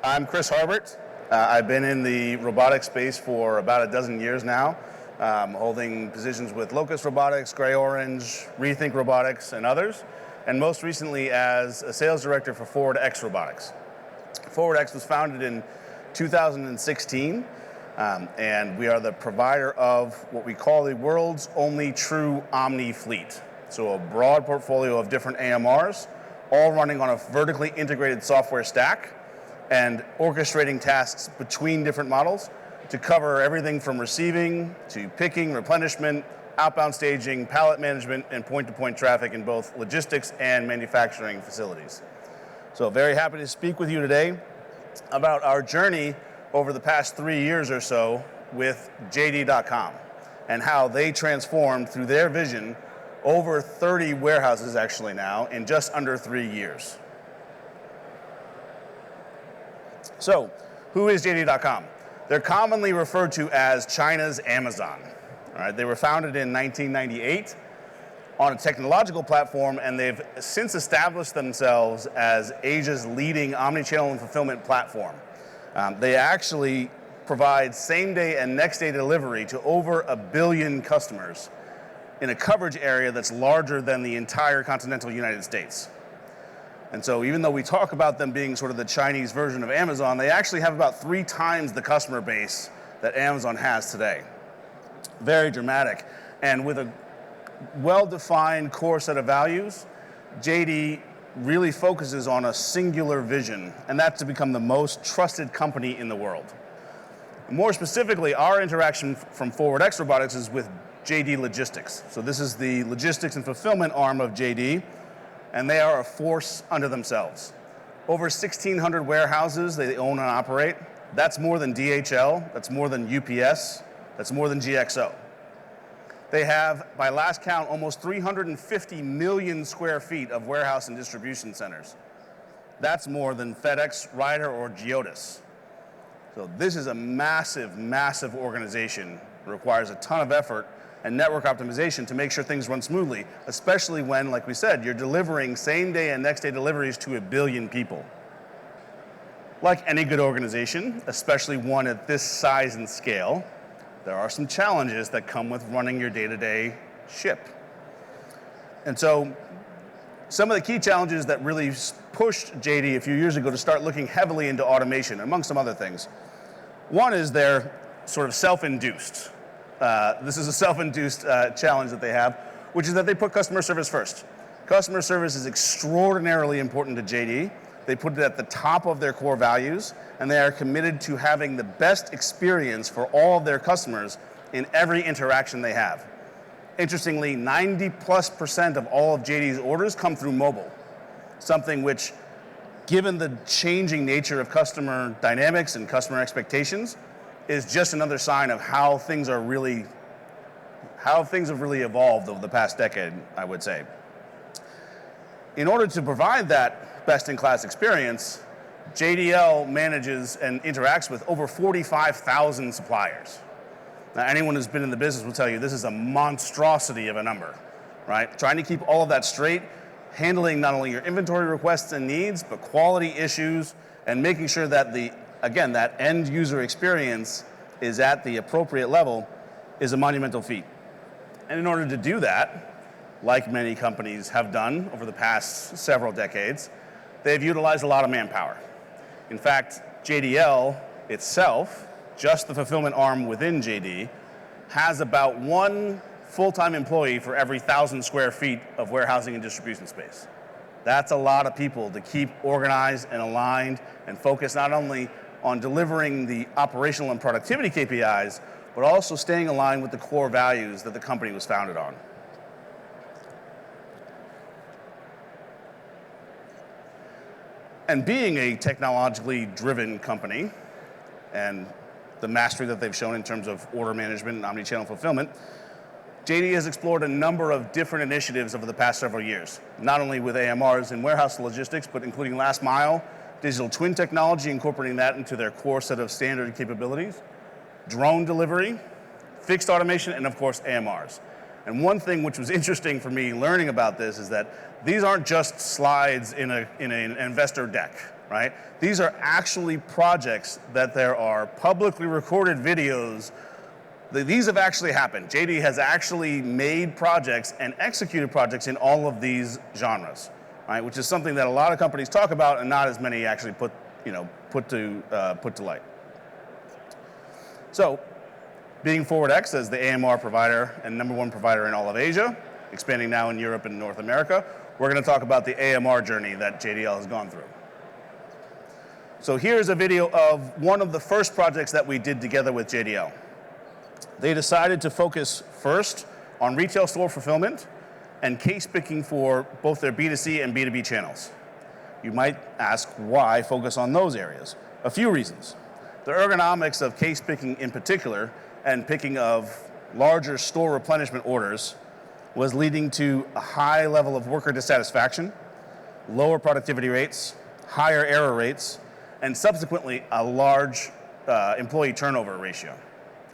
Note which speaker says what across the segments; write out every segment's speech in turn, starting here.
Speaker 1: I'm Chris Harbert. I've been in the robotics space for about a dozen years now, holding positions with Locust Robotics, Gray Orange, Rethink Robotics, and others, and most recently as a sales director for ForwardX Robotics. ForwardX was founded in 2016, and we are the provider of what we call the world's only true omni fleet. So a broad portfolio of different AMRs, all running on a vertically integrated software stack and orchestrating tasks between different models to cover everything from receiving to picking, replenishment, outbound staging, pallet management, and point-to-point traffic in both logistics and manufacturing facilities. So very happy to speak with you today about our journey over the past 3 years or so with JD.com and how they transformed through their vision over 30 warehouses actually now in just under 3 years. So, who is JD.com? They're commonly referred to as China's Amazon. All right, they were founded in 1998 on a technological platform, and they've since established themselves as Asia's leading omnichannel and fulfillment platform. They actually provide same-day and next-day delivery to over 1 billion customers in a coverage area that's larger than the entire continental United States. And so even though we talk about them being sort of the Chinese version of Amazon, they actually have about 3 times the customer base that Amazon has today. Very dramatic. And with a well-defined core set of values, JD really focuses on a singular vision, and that's to become the most trusted company in the world. More specifically, our interaction from ForwardX Robotics is with JD Logistics. So this is the logistics and fulfillment arm of JD, and they are a force unto themselves. Over 1,600 warehouses they own and operate. That's more than DHL, that's more than UPS, that's more than GXO. They have, by last count, almost 350 million square feet of warehouse and distribution centers. That's more than FedEx, Ryder, or Geodis. So this is a massive, massive organization. It requires a ton of effort and network optimization to make sure things run smoothly, especially when, like we said, you're delivering same-day and next-day deliveries to 1 billion people. Like any good organization, especially one at this size and scale, there are some challenges that come with running your day-to-day ship. And so some of the key challenges that really pushed JD a few years ago to start looking heavily into automation, among some other things. One is they're sort of self-induced. This is a self-induced challenge that they have, which is that they put customer service first. Customer service is extraordinarily important to JD. They put it at the top of their core values, and they are committed to having the best experience for all of their customers in every interaction they have. Interestingly, 90+% of all of JD's orders come through mobile, something which, given the changing nature of customer dynamics and customer expectations, is just another sign of how things have really evolved over the past decade, I would say. In order to provide that best-in-class experience, JDL manages and interacts with over 45,000 suppliers. Now, anyone who's been in the business will tell you this is a monstrosity of a number, right? Trying to keep all of that straight, handling not only your inventory requests and needs, but quality issues, and making sure that that end user experience is at the appropriate level is a monumental feat. And in order to do that, like many companies have done over the past several decades, they've utilized a lot of manpower. In fact, JDL itself, just the fulfillment arm within JD, has about 1 full-time employee for every 1,000 square feet of warehousing and distribution space. That's a lot of people to keep organized and aligned and focused not only on delivering the operational and productivity KPIs, but also staying aligned with the core values that the company was founded on. And being a technologically driven company, and the mastery that they've shown in terms of order management and omnichannel fulfillment, JD has explored a number of different initiatives over the past several years, not only with AMRs and warehouse logistics, but including last mile, digital twin technology, incorporating that into their core set of standard capabilities, drone delivery, fixed automation, and of course, AMRs. And one thing which was interesting for me learning about this is that these aren't just slides in an investor deck, right? These are actually projects that there are publicly recorded videos. These have actually happened. JD has actually made projects and executed projects in all of these genres, right? Which is something that a lot of companies talk about and not as many actually put to light. So, being ForwardX as the AMR provider and #1 provider in all of Asia, expanding now in Europe and North America, we're going to talk about the AMR journey that JDL has gone through. So here's a video of one of the first projects that we did together with JDL. They decided to focus first on retail store fulfillment and case picking for both their B2C and B2B channels. You might ask, why focus on those areas? A few reasons. The ergonomics of case picking in particular and picking of larger store replenishment orders was leading to a high level of worker dissatisfaction, lower productivity rates, higher error rates, and subsequently a large employee turnover ratio.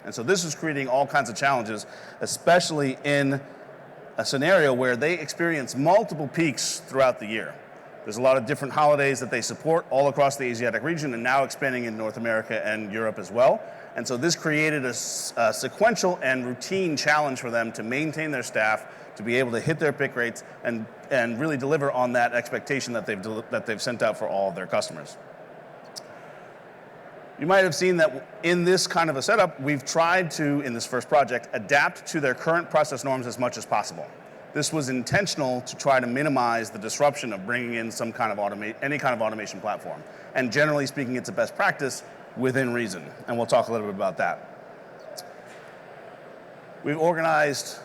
Speaker 1: And so this was creating all kinds of challenges, especially in a scenario where they experience multiple peaks throughout the year. There's a lot of different holidays that they support all across the Asiatic region and now expanding in North America and Europe as well. And so this created a sequential and routine challenge for them to maintain their staff, to be able to hit their pick rates and really deliver on that expectation that they've sent out for all of their customers. You might have seen that in this kind of a setup, we've tried to, in this first project, adapt to their current process norms as much as possible. This was intentional to try to minimize the disruption of bringing in any kind of automation platform. And generally speaking, it's a best practice within reason. And we'll talk a little bit about that. We've organized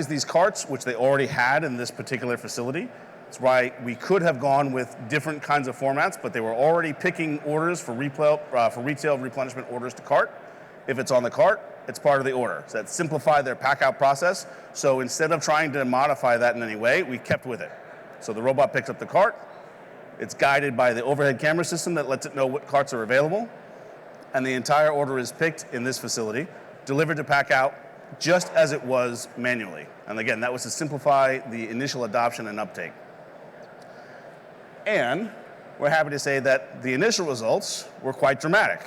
Speaker 1: these carts, which they already had in this particular facility. That's why we could have gone with different kinds of formats, but they were already picking orders for retail replenishment orders to cart. If it's on the cart, it's part of the order. So that simplified their pack-out process. So instead of trying to modify that in any way, we kept with it. So the robot picks up the cart. It's guided by the overhead camera system that lets it know what carts are available. And the entire order is picked in this facility, delivered to pack-out, just as it was manually. And again, that was to simplify the initial adoption and uptake. And we're happy to say that the initial results were quite dramatic.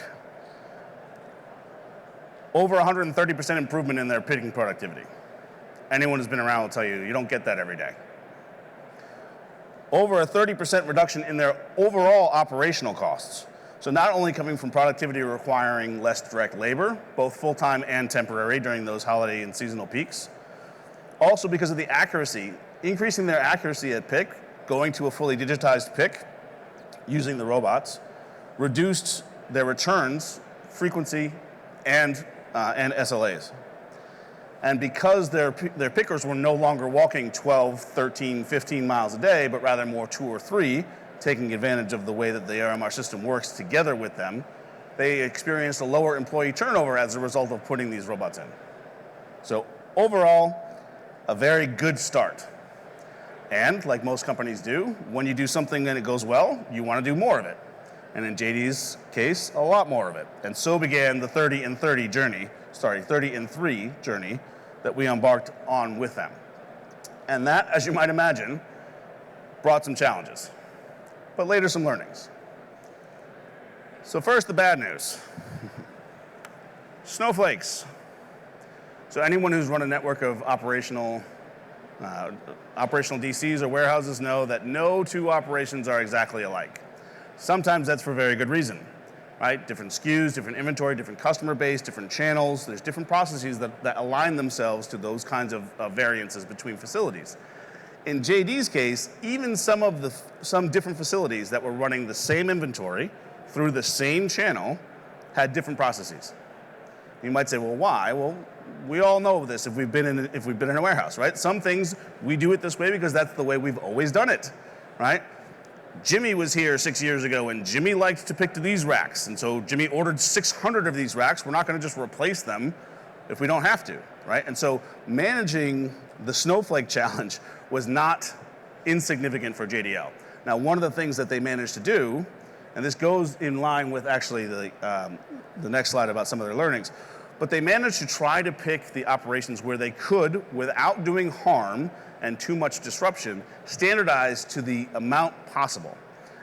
Speaker 1: Over 130% improvement in their picking productivity. Anyone who's been around will tell you, you don't get that every day. Over a 30% reduction in their overall operational costs. So not only coming from productivity requiring less direct labor, both full-time and temporary during those holiday and seasonal peaks. Also because of the accuracy, increasing their accuracy at pick, going to a fully digitized pick using the robots, reduced their returns, frequency, and SLAs. And because their pickers were no longer walking 12, 13, 15 miles a day, but rather more 2 or 3, taking advantage of the way that the AMR system works together with them, they experienced a lower employee turnover as a result of putting these robots in. So overall, a very good start. And like most companies do, when you do something and it goes well, you want to do more of it. And in JD's case, a lot more of it. And so began the 30 in 3 journey that we embarked on with them. And that, as you might imagine, brought some challenges, but later some learnings. So first, the bad news. Snowflakes. So anyone who's run a network of operational DCs or warehouses know that no two operations are exactly alike. Sometimes that's for very good reason, right? Different SKUs, different inventory, different customer base, different channels. There's different processes that align themselves to those kinds of variances between facilities. In JD's case, even some different facilities that were running the same inventory through the same channel had different processes. You might say, well, why? Well, we all know this if we've been in a warehouse, right? Some things we do it this way because that's the way we've always done it, right? Jimmy was here 6 years ago and Jimmy liked to pick to these racks. And so Jimmy ordered 600 of these racks. We're not going to just replace them if we don't have to, right? And so managing the snowflake challenge was not insignificant for JDL. Now, one of the things that they managed to do, and this goes in line with actually the next slide about some of their learnings, but they managed to try to pick the operations where they could, without doing harm and too much disruption, standardize to the amount possible.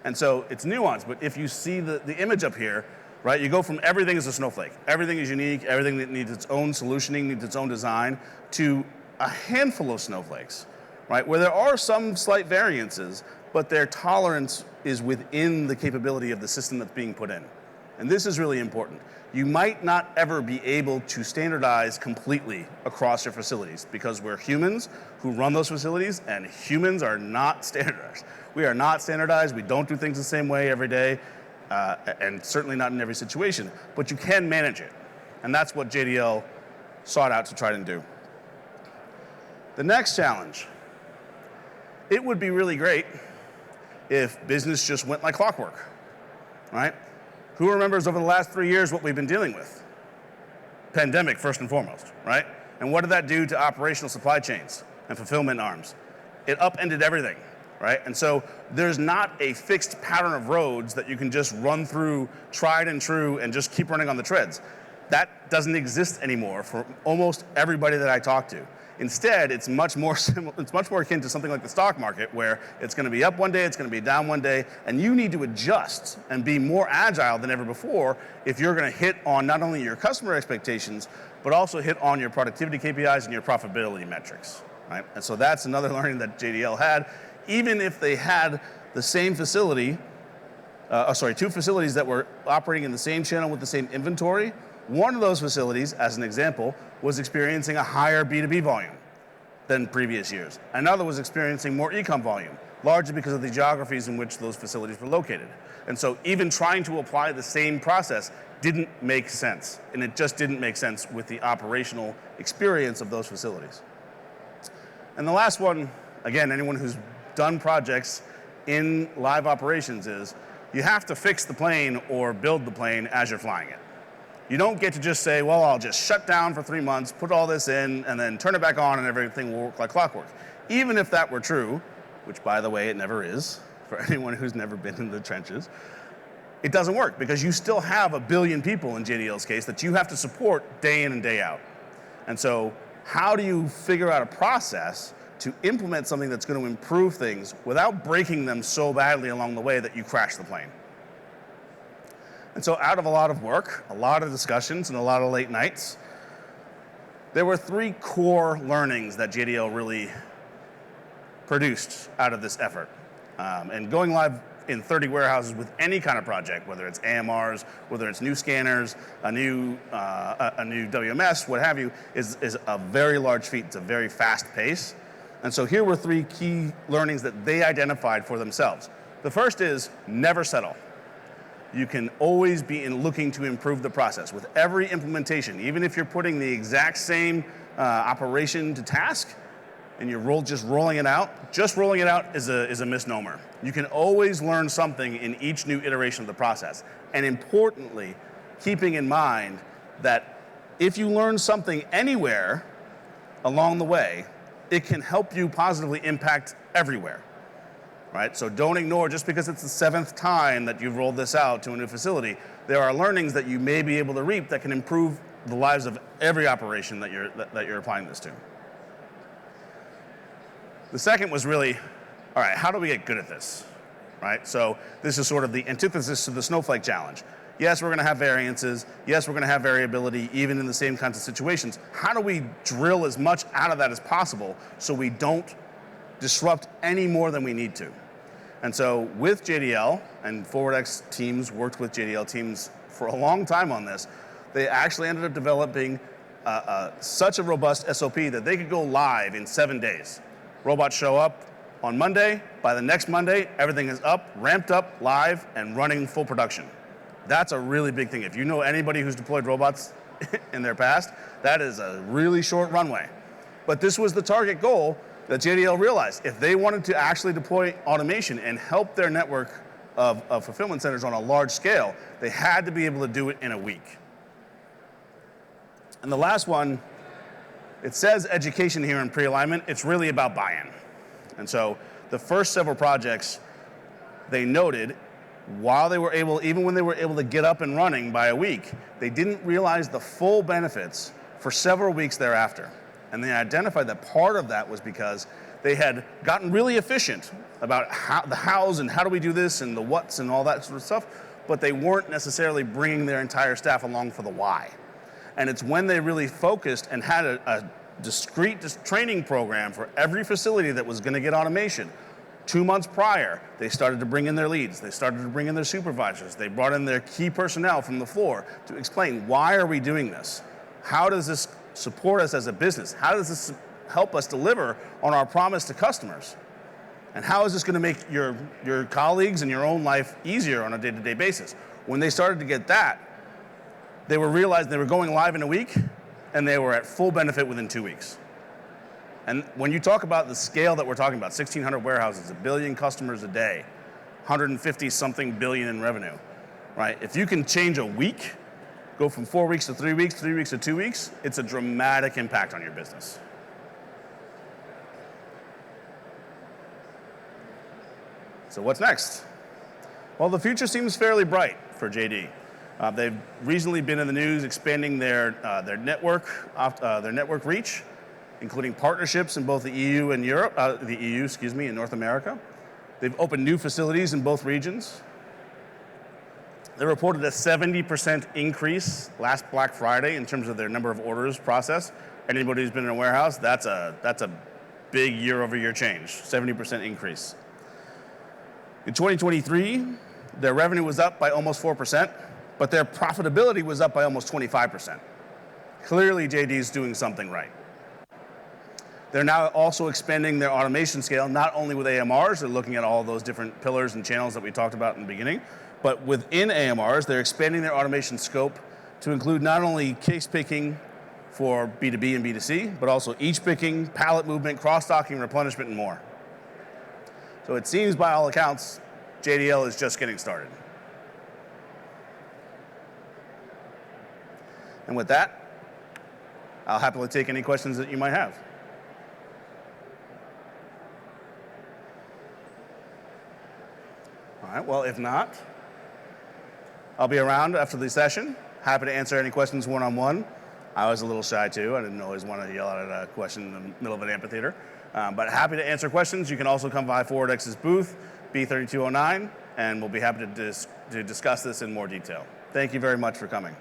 Speaker 1: And so it's nuanced, but if you see the image up here, right, you go from everything is a snowflake, everything is unique, everything that needs its own solutioning, needs its own design, to a handful of snowflakes, right, where there are some slight variances, but their tolerance is within the capability of the system that's being put in. And this is really important. You might not ever be able to standardize completely across your facilities because we're humans who run those facilities, and humans are not standardized. We are not standardized. We don't do things the same way every day, and certainly not in every situation, but you can manage it. And that's what JDL sought out to try and do. The next challenge, it would be really great if business just went like clockwork, right? Who remembers over the last 3 years what we've been dealing with? Pandemic, first and foremost, right? And what did that do to operational supply chains and fulfillment arms? It upended everything, right? And so there's not a fixed pattern of roads that you can just run through tried and true and just keep running on the treads. That doesn't exist anymore for almost everybody that I talk to. Instead, it's much more akin to something like the stock market, where it's going to be up one day, it's going to be down one day, and you need to adjust and be more agile than ever before if you're going to hit on not only your customer expectations, but also hit on your productivity KPIs and your profitability metrics, right? And so that's another learning that JDL had. Even if they had the same facility, two facilities that were operating in the same channel with the same inventory, one of those facilities, as an example, was experiencing a higher B2B volume than previous years. Another was experiencing more e-com volume, largely because of the geographies in which those facilities were located. And so even trying to apply the same process didn't make sense, and it just didn't make sense with the operational experience of those facilities. And the last one, again, anyone who's done projects in live operations, is you have to fix the plane or build the plane as you're flying it. You don't get to just say, well, I'll just shut down for 3 months, put all this in, and then turn it back on and everything will work like clockwork. Even if that were true, which, by the way, it never is, for anyone who's never been in the trenches, it doesn't work because you still have 1 billion people in JDL's case that you have to support day in and day out. And so how do you figure out a process to implement something that's going to improve things without breaking them so badly along the way that you crash the plane? And so out of a lot of work, a lot of discussions, and a lot of late nights, there were 3 core learnings that JDL really produced out of this effort. And going live in 30 warehouses with any kind of project, whether it's AMRs, whether it's new scanners, a new WMS, what have you, is a very large feat. It's a very fast pace. And so here were 3 key learnings that they identified for themselves. The first is never settle. You can always be looking to improve the process. With every implementation, even if you're putting the exact same operation to task, and you're just rolling it out is a misnomer. You can always learn something in each new iteration of the process. And importantly, keeping in mind that if you learn something anywhere along the way, it can help you positively impact everywhere. Right? So don't ignore, just because it's the 7th time that you've rolled this out to a new facility, there are learnings that you may be able to reap that can improve the lives of every operation that you're applying this to. The second was really, all right, how do we get good at this? Right? So this is sort of the antithesis to the snowflake challenge. Yes, we're going to have variances. Yes, we're going to have variability even in the same kinds of situations. How do we drill as much out of that as possible so we don't disrupt any more than we need to? And so with JDL, and ForwardX teams worked with JDL teams for a long time on this, they actually ended up developing such a robust SOP that they could go live in 7 days. Robots show up on Monday. By the next Monday, everything is up, ramped up, live, and running full production. That's a really big thing. If you know anybody who's deployed robots in their past, that is a really short runway. But this was the target goal that JDL realized. If they wanted to actually deploy automation and help their network of fulfillment centers on a large scale, they had to be able to do it in a week. And the last one, it says education here in pre-alignment. It's really about buy-in. And so the first several projects, they noted, even when they were able to get up and running by a week, they didn't realize the full benefits for several weeks thereafter. And they identified that part of that was because They had gotten really efficient about the hows and how do we do this and the whats and all that sort of stuff, but they weren't necessarily bringing their entire staff along for the why. And it's when they really focused and had a discrete training program for every facility that was going to get automation. 2 months prior, they started to bring in their leads. They started to bring in their supervisors. They brought in their key personnel from the floor to explain, why are we doing this? How does this support us as a business? How does this help us deliver on our promise to customers? And how is this going to make your colleagues and your own life easier on a day-to-day basis? When they started to get that, they were realizing they were going live in a week, and they were at full benefit within 2 weeks. And when you talk about the scale that we're talking about, 1,600 warehouses, 1 billion customers a day, 150-something billion in revenue, right? If you can change a week, go from 4 weeks to 3 weeks, 3 weeks to 2 weeks, it's a dramatic impact on your business. So what's next? Well, the future seems fairly bright for JD. They've recently been in the news expanding their network reach, including partnerships in both the EU and Europe, in North America. They've opened new facilities in both regions. They reported a 70% increase last Black Friday in terms of their number of orders processed. Anybody who's been in a warehouse, that's a big year-over-year change, 70% increase. In 2023, their revenue was up by almost 4%, but their profitability was up by almost 25%. Clearly, JD's doing something right. They're now also expanding their automation scale, not only with AMRs, they're looking at all those different pillars and channels that we talked about in the beginning, but within AMRs, they're expanding their automation scope to include not only case picking for B2B and B2C, but also each picking, pallet movement, cross-docking, replenishment, and more. So it seems by all accounts, JDL is just getting started. And with that, I'll happily take any questions that you might have. All right, well, if not, I'll be around after the session. Happy to answer any questions one-on-one. I was a little shy too. I didn't always want to yell out a question in the middle of an amphitheater. But happy to answer questions. You can also come by ForwardX's booth, B3209, and we'll be happy to discuss this in more detail. Thank you very much for coming.